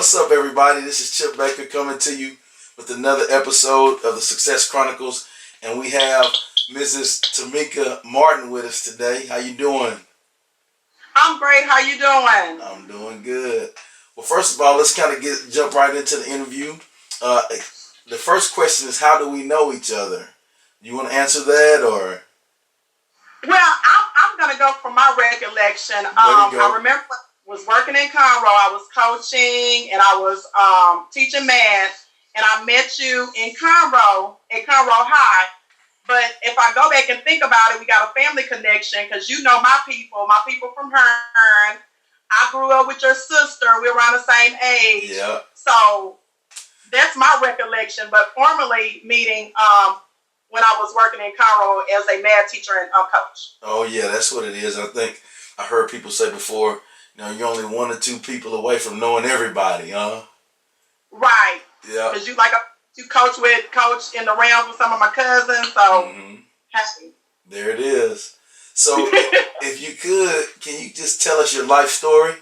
What's up, everybody? This is Chip Baker coming to you with another episode of the Success Chronicles, and we have Mrs. TaMeka Martin with us today. How you doing? I'm great. How you doing? I'm doing good. Well, first of all, let's kind of jump right into the interview. The first question is, how do we know each other? You want to answer that, or? Well, I'm gonna go from my recollection. I remember was working in Conroe. I was coaching and I was teaching math, and I met you in Conroe at Conroe High. But if I go back and think about it, we got a family connection because you know my people from Hearn. I grew up with your sister. We're around the same age. Yeah. So that's my recollection. But formally meeting when I was working in Conroe as a math teacher and coach. Oh yeah, that's what it is. I think I heard people say before, you're only one or two people away from knowing everybody, huh? Right. Yeah. Because you coach in the rounds with some of my cousins, so happy. There it is. So if you could, can you just tell us your life story?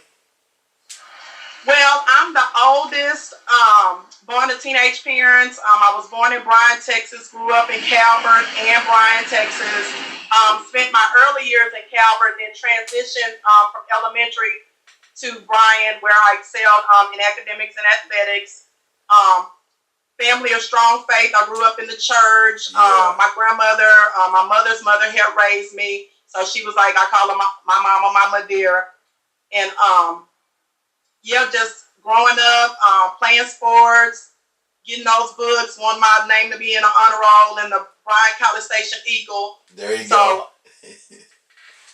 Well, I'm the oldest, born to teenage parents. I was born in Bryan, Texas, grew up in Calvert and Bryan, Texas. Spent my early years in Calvert, then transitioned from elementary to Bryan, where I excelled in academics and athletics. Family of strong faith. I grew up in the church. Yeah. My grandmother, my mother's mother had raised me. So she was like, I call her my mama, Mama dear. And just growing up, playing sports, getting those books, wanted my name to be in an honor roll in the Bryan College Station Eagle. There you go.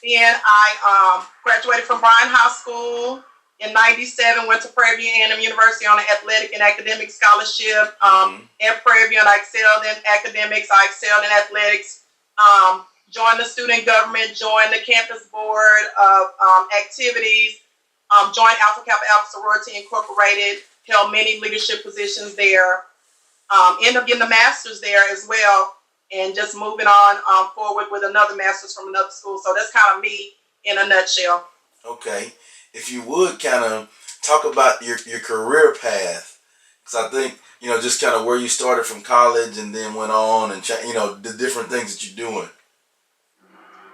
Then I graduated from Bryan High School in '97, went to Prairie View A&M University on an athletic and academic scholarship. At Prairie View, and I excelled in academics, I excelled in athletics. Joined the student government, joined the campus board of activities, joined Alpha Kappa Alpha Sorority Incorporated, held many leadership positions there. Ended up getting a master's there as well, and just moving on forward with another master's from another school. So that's kind of me in a nutshell. Okay. If you would kind of talk about your career path, because I think, just kind of where you started from college and then went on and, the different things that you're doing.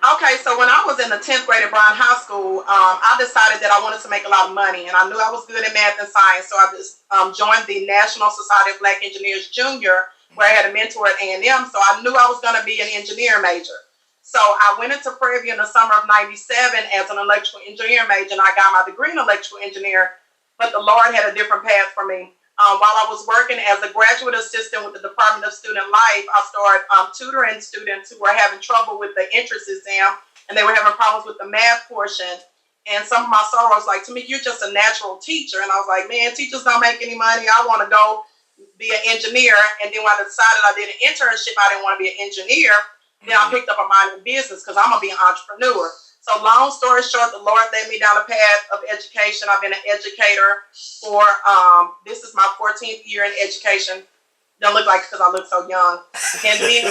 Okay, so when I was in the 10th grade at Bryan High School, I decided that I wanted to make a lot of money, and I knew I was good at math and science, so I just joined the National Society of Black Engineers Junior, where I had a mentor at A&M, so I knew I was going to be an engineering major. So I went into Prairie View in the summer of '97 as an electrical engineering major, and I got my degree in electrical engineering, but the Lord had a different path for me. While I was working as a graduate assistant with the Department of Student Life, I started tutoring students who were having trouble with the entrance exam, and they were having problems with the math portion. And some of my sorors like, "TaMeka, you're just a natural teacher." And I was like, man, teachers don't make any money. I want to go be an engineer. And then when I decided I did an internship, I didn't want to be an engineer. Then I picked up a minor in business because I'm going to be an entrepreneur. So long story short, the Lord led me down the path of education. I've been an educator for, this is my 14th year in education. Don't look like because I look so young. And then,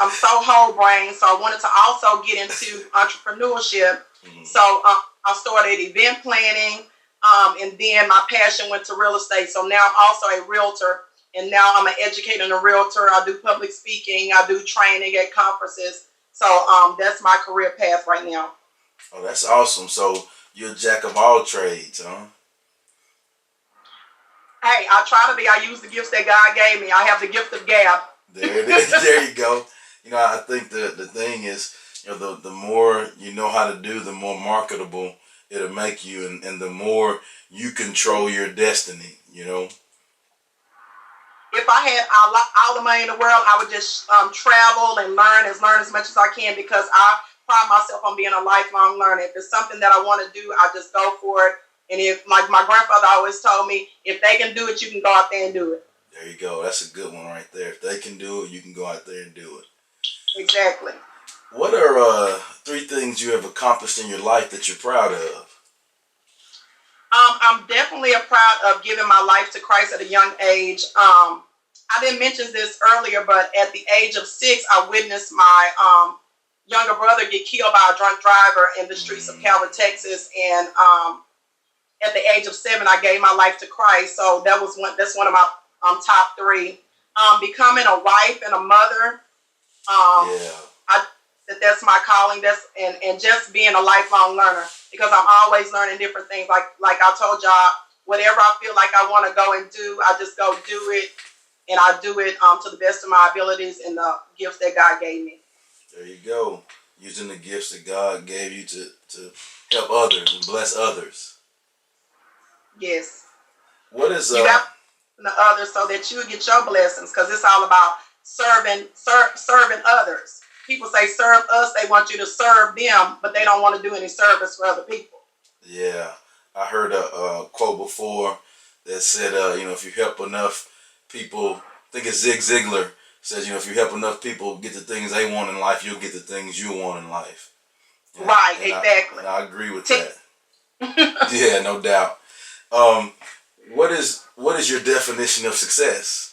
I'm so whole brain, so I wanted to also get into entrepreneurship. So I started event planning, and then my passion went to real estate. So now I'm also a realtor. And now I'm an educator and a realtor. I do public speaking. I do training at conferences. So that's my career path right now. Oh, that's awesome. So you're a jack of all trades, huh? Hey, I try to be. I use the gifts that God gave me. I have the gift of gab. There it is. There you go. I think the thing is, the more you know how to do, the more marketable it'll make you, and the more you control your destiny, If I had all the money in the world, I would just travel and learn as much as I can, because I pride myself on being a lifelong learner. If it's something that I want to do, I just go for it. And if, like my grandfather always told me, if they can do it, you can go out there and do it. There you go. That's a good one right there. If they can do it, you can go out there and do it. Exactly. What are 3 things you have accomplished in your life that you're proud of? I'm definitely proud of giving my life to Christ at a young age. I didn't mention this earlier, but at the age of 6, I witnessed my younger brother get killed by a drunk driver in the streets of Calvert, Texas. And at the age of 7, I gave my life to Christ. So that's one of my top 3. Becoming a wife and a mother. That's my calling. And just being a lifelong learner, because I'm always learning different things. Like I told y'all, whatever I feel like I want to go and do, I just go do it, and I do it to the best of my abilities and the gifts that God gave me. There you go. Using the gifts that God gave you to help others and bless others. Yes. What is you got the others so that you get your blessings, because it's all about serving others. People say serve us, they want you to serve them, but they don't want to do any service for other people. Yeah, I heard a quote before that said, if you help enough people, I think it's Zig Ziglar, says, if you help enough people get the things they want in life, you'll get the things you want in life. Yeah, right, exactly. I agree with that. Yeah, no doubt. What is your definition of success?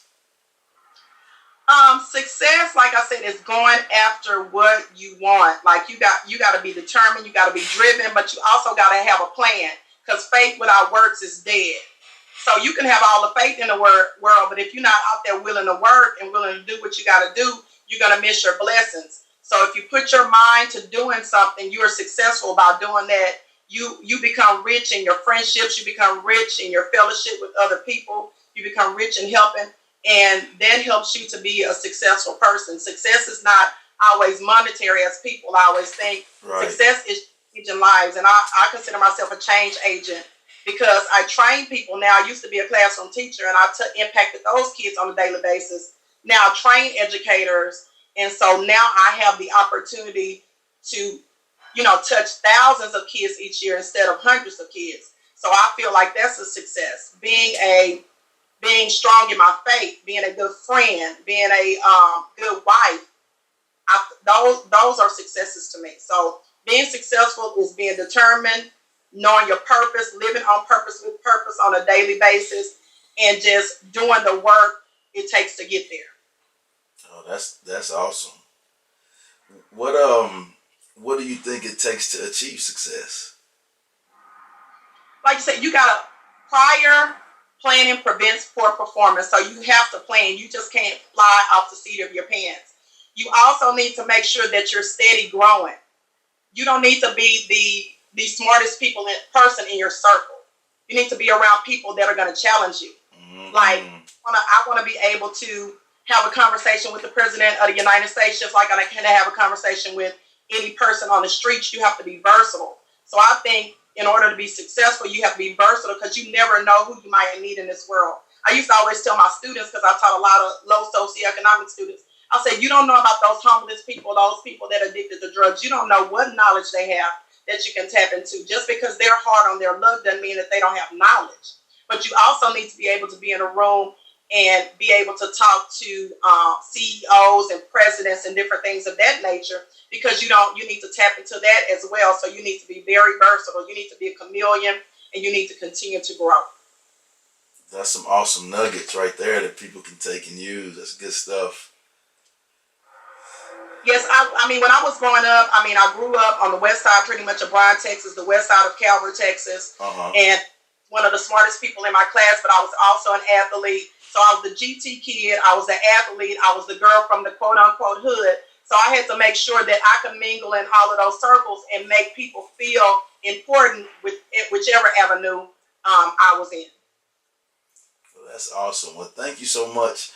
Success, like I said, is going after what you want. Like you got to be determined, you got to be driven, but you also got to have a plan, because faith without works is dead. So you can have all the faith in the world, but if you're not out there willing to work and willing to do what you got to do, you're going to miss your blessings. So if you put your mind to doing something, you are successful by doing that. You become rich in your friendships, you become rich in your fellowship with other people, you become rich in helping. And that helps you to be a successful person. Success is not always monetary as people always think. Right. Success is changing lives. And I consider myself a change agent, because I train people now. I used to be a classroom teacher, and I impacted those kids on a daily basis. Now I train educators. And so now I have the opportunity to, touch thousands of kids each year instead of hundreds of kids. So I feel like that's a success. Being strong in my faith, being a good friend, being a good wife, those are successes to me. So being successful is being determined, knowing your purpose, living on purpose with purpose on a daily basis, and just doing the work it takes to get there. Oh, that's awesome. What do you think it takes to achieve success? Like you said, you got to prior planning prevents poor performance. So you have to plan. You just can't fly off the seat of your pants. You also need to make sure that you're steady growing. You don't need to be the smartest person in your circle. You need to be around people that are going to challenge you. Mm-hmm. Like, I want to be able to have a conversation with the president of the United States, just like I can have a conversation with any person on the street. You have to be versatile. So I think in order to be successful, you have to be versatile, because you never know who you might need in this world. I used to always tell my students, because I taught a lot of low socioeconomic students, I say, you don't know about those homeless people, those people that are addicted to drugs. You don't know what knowledge they have that you can tap into. Just because they're hard on their luck doesn't mean that they don't have knowledge. But you also need to be able to be in a room and be able to talk to CEOs and presidents and different things of that nature, because you need to tap into that as well. So you need to be very versatile. You need to be a chameleon, and you need to continue to grow. That's some awesome nuggets right there that people can take and use. That's good stuff. Yes, I mean, when I was growing up, I grew up on the west side, pretty much of Bryan, Texas, the west side of Calvert, Texas. And one of the smartest people in my class, but I was also an athlete. So I was the GT kid, I was the athlete, I was the girl from the quote-unquote hood. So I had to make sure that I could mingle in all of those circles and make people feel important with whichever avenue I was in. Well, that's awesome. Well, thank you so much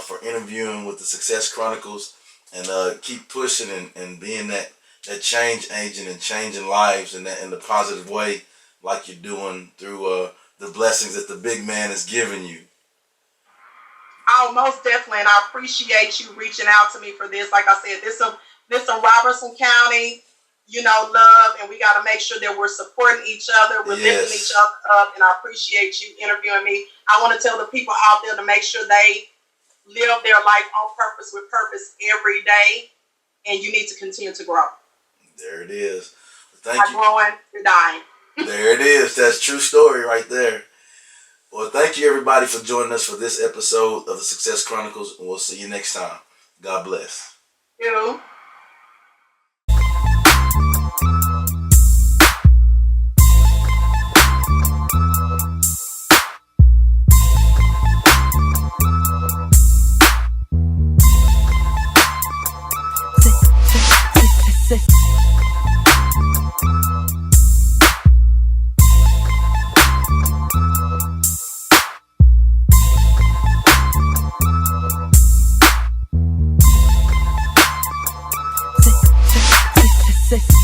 for interviewing with the Success Chronicles, and keep pushing and being that change agent and changing lives in the positive way, like you're doing through the blessings that the big man has given you. Oh, most definitely, and I appreciate you reaching out to me for this. Like I said, this is Robertson County, love, and we got to make sure that we're supporting each other, we're lifting each other up, and I appreciate you interviewing me. I want to tell the people out there to make sure they live their life on purpose with purpose every day, and you need to continue to grow. There it is. Thank you. Growing, you're dying. There it is. That's a true story right there. Well, thank you everybody for joining us for this episode of the Success Chronicles, and we'll see you next time. God bless. You. success.